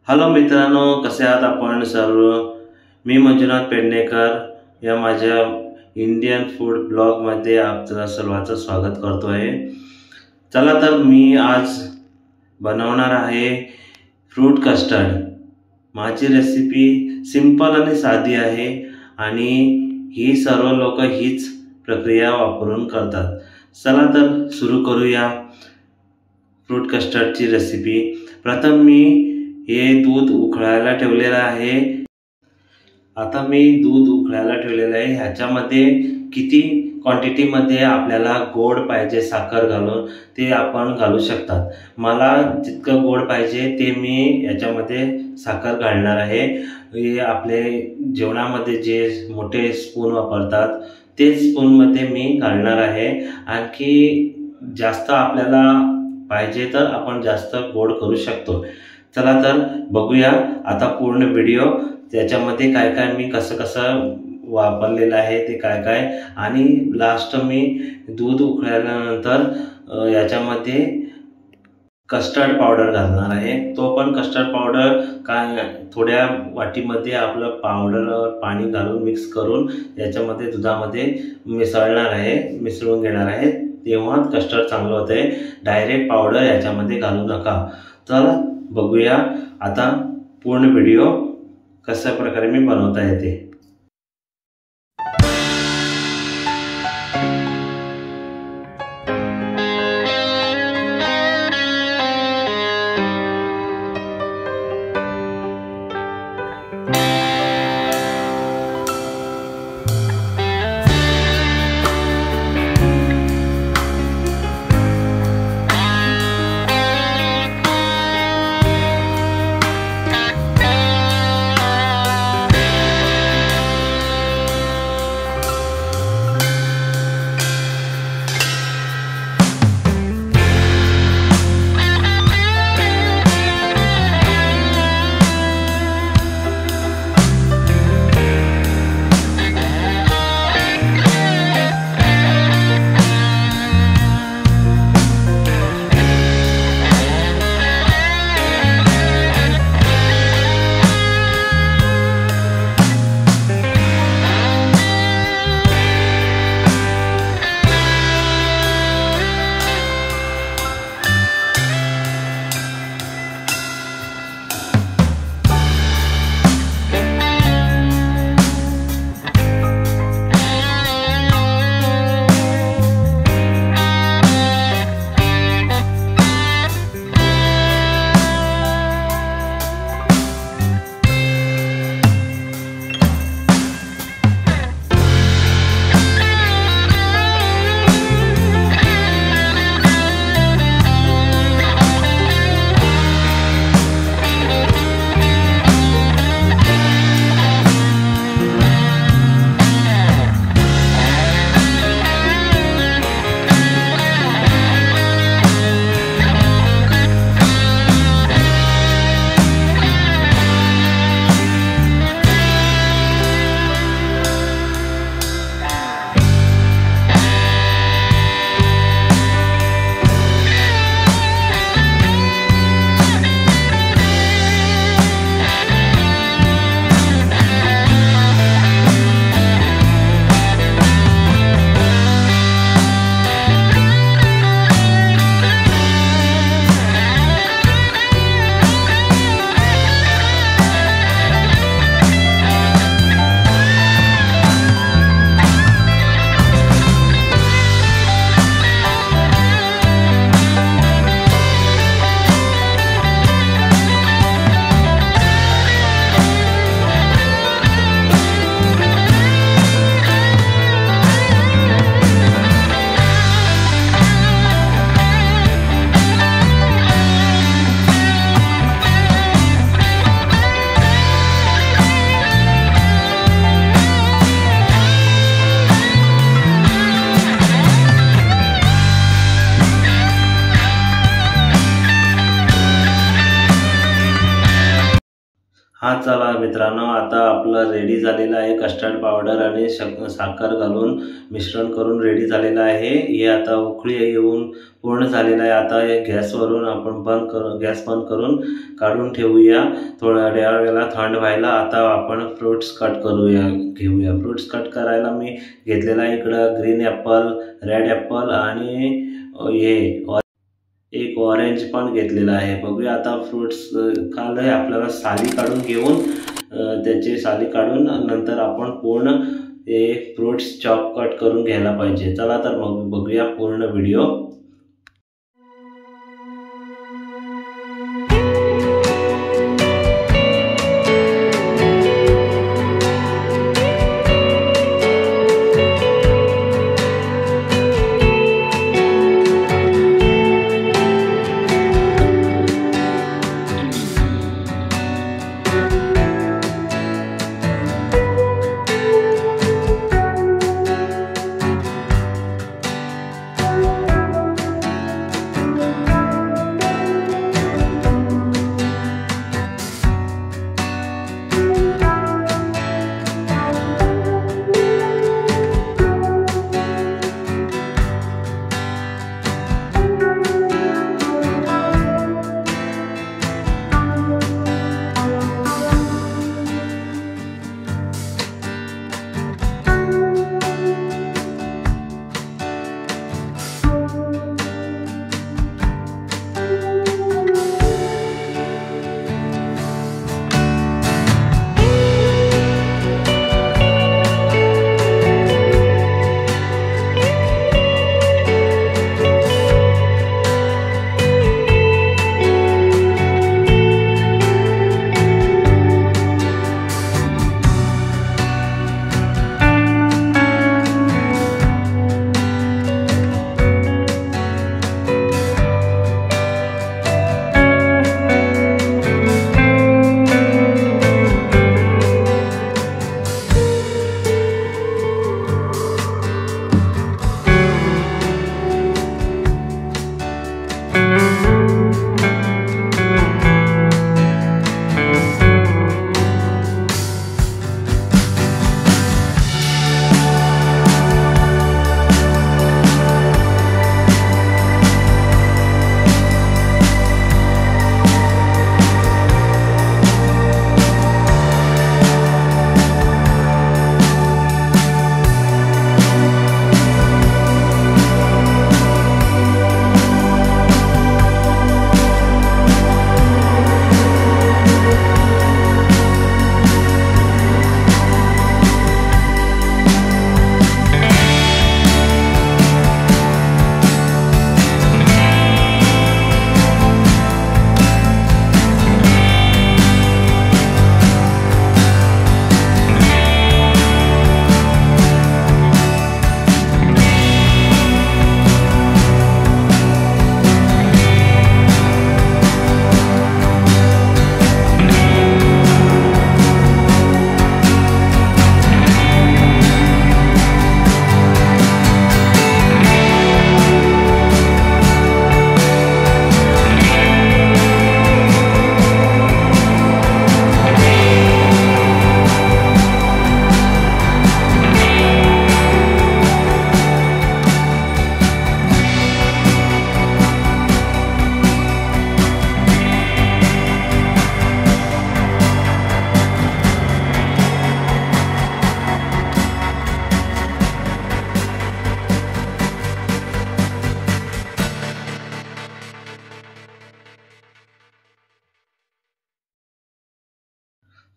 Hello मित्रांनो, कसे आहात आपण सर्व? मी मंजुनाथ पेडणेकर या माझ्या इंडियन फूड ब्लॉगमध्ये आपलं सर्वांचं स्वागत करतो आहे। चला तर मी आज बनवणार आहे फ्रूट कस्टर्ड। माझी रेसिपी सिंपल आणि साधी आहे आणि ही सर्व लोक हीच प्रक्रिया वापरून करतात। चला तर सुरू करूया फ्रूट कस्टर्डची रेसिपी। प्रथम मी हे दूध उकळायला ठेवलेलं आहे। आता मी दूध उकळायला ठेवलेलं आहे। ह्याच्यामध्ये किती क्वांटिटीमध्ये आपल्याला गोड पाहिजे साखर घालून ते आपण घालू शकतात। मला जितकं गोड पाहिजे ते मी याच्यामध्ये साखर घालणार आहे। हे आपले जेवणामध्ये जे मोठे स्पून वापरतात तेच स्पूनमध्ये मी घालणार आहे। आणखी जास्त आपल्याला पाहिजे तर आपण जास्त गोड करू शकतो। चला तर बघूया आता पूर्ण व्हिडिओ, त्याच्यामध्ये काय काय मी कसं वापरलेलं आहे ते काय काय, आणि लास्ट मी दूध उकळल्यानंतर याच्यामध्ये कस्टर्ड पावडर घालणार आहे। तो पण कस्टर्ड पावडर काय थोड्या वाटीमध्ये आपलं पावडर पाणी घालून मिक्स करून याच्यामध्ये दुधामध्ये मिसळून घेणार आहे, तेव्हा कस्टर्ड चांगलं होते। डायरेक्ट पावडर याच्यामध्ये घालू नका। चला बघूया आता पूर्ण व्हिडिओ कशा प्रकारे मी बनवता येते। हा चला मित्रांनो, आता आपलं रेडी झालेलं आहे. कस्टर्ड पावडर आणि साखर घालून मिश्रण करून रेडी झालेलं आहे. हे आता उकळी येऊन पूर्ण झालेलं आहे. आता हे गॅसवरून आपण गॅस बंद करून काढून ठेवूया. थोड्या वेळेला थंड व्हायला. आता आपण फ्रूट्स कट घेऊया. फ्रूट्स कट करायला मी घेतलेला आहे इकडं ग्रीन ॲपल, रेड ॲपल आणि एक ऑरेंज पण घेतलेला आहे. बघूया आता फ्रूट्स खाल्लं आपल्याला साली काढून घेऊन त्याची साली काढून नंतर आपण पूर्ण हे फ्रूट्स चॉप कट करून घ्यायला पाहिजे. चला तर मग बघूया पूर्ण व्हिडिओ.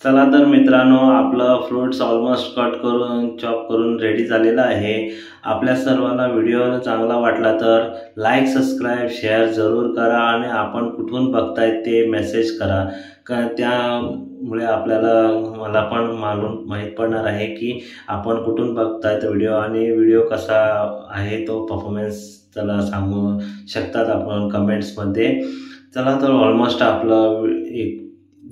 चला तर मित्रांनो, आपलं फ्रूट्स ऑलमोस्ट चॉप करून रेडी झालेलं आहे. आपल्या सर्वांना व्हिडिओ चांगला वाटला तर लाईक, सबस्क्राईब, शेअर जरूर करा आणि आपण कुठून बघताय ते मेसेज करा. त्यामुळे मला पण माहीत पडणार आहे की आपण कुठून बघताय तो व्हिडिओ आणि व्हिडिओ कसा आहे तो परफॉर्मन्स त्याला सांगू शकतात आपण कमेंट्समध्ये. चला तर ऑलमोस्ट आपलं एक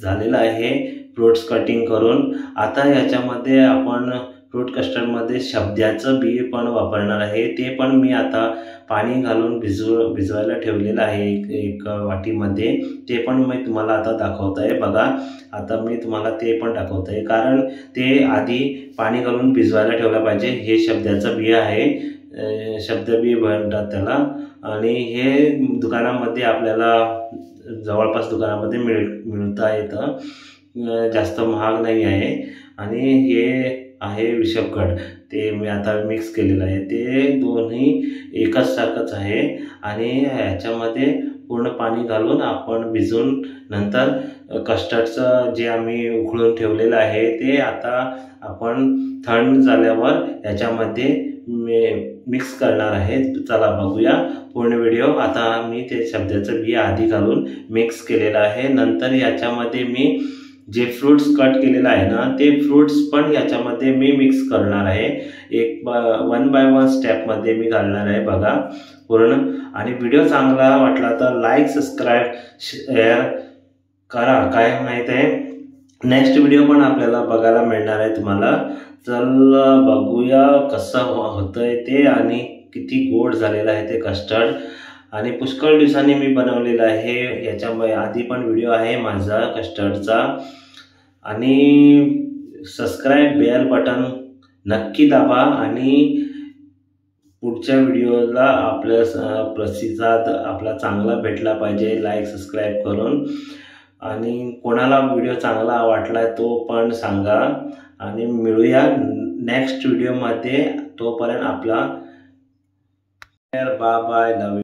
झालेलं आहे फ्रूट्स कटिंग करून. आता याच्यामध्ये आपण फ्रूट कस्टर्डमध्ये शब्द्याचं बी पण वापरणार आहे। ते पण मी आता पाणी घालून भिजवायला ठेवलेलं आहे एक वाटीमध्ये। ते पण मी तुम्हाला आता दाखवत आहे। बघा आता मी तुम्हाला ते पण दाखवत आहे, कारण ते आधी पाणी घालून भिजवायला ठेवलं पाहिजे। हे शब्द्याचं बी आहे, शब्द बी म्हणतात त्याला, आणि हे दुकानामध्ये आपल्याला जवळपास दुकानामध्ये मिळता येतं, जास्त महाग नाही आहे। आणि हे आहे विषपगड, ते मी आता मिक्स केलेलं आहे। ते दोन्ही एकच सारखंच आहे आणि ह्याच्यामध्ये पूर्ण पाणी घालून आपण भिजवून नंतर कस्टर्डचं जे आम्ही उकळून ठेवलेलं आहे ते आता आपण थंड झाल्यावर याच्यामध्ये मिक्स करणार आहे। चला बघूया पूर्ण व्हिडिओ। आता मी ते शब्दाचं बी आधी घालून मिक्स केलेलं आहे। नंतर याच्यामध्ये मी जे फ्रूट्स कट केलेलं आहे ना, ते फ्रूट्स पण याच्यामध्ये मी मिक्स करणार आहे। एक 1 बाय 1 स्टेपमध्ये मी घालणार आहे बघा पूर्ण। आणि व्हिडिओ चांगला वाटला तर लाईक, सबस्क्राईब, शेअर करा। काय माहीत आहे नेक्स्ट व्हिडिओ पण आपल्याला बघायला मिळणार आहे तुम्हाला। चला बघूया कसं होतंय ते आणि किती गोड झालेलं आहे ते कस्टर्ड। आणि पुष्कळ दिवसांनी मी बनवलेलं आहे, याच्यामुळे आधी पण व्हिडिओ आहे माझा कस्टर्डचा। आणि सबस्क्राईब बेल बटन नक्की दाबा आणि पुढच्या व्हिडिओला आपल्या प्रतिसाद आपला चांगला भेटला पाहिजे लाईक सबस्क्राईब करून। आणि कोणाला व्हिडिओ चांगला वाटला तो पण सांगा। आणि मिळूया नेक्स्ट व्हिडिओमध्ये, तोपर्यंत आपला बाय बाय, लव यू।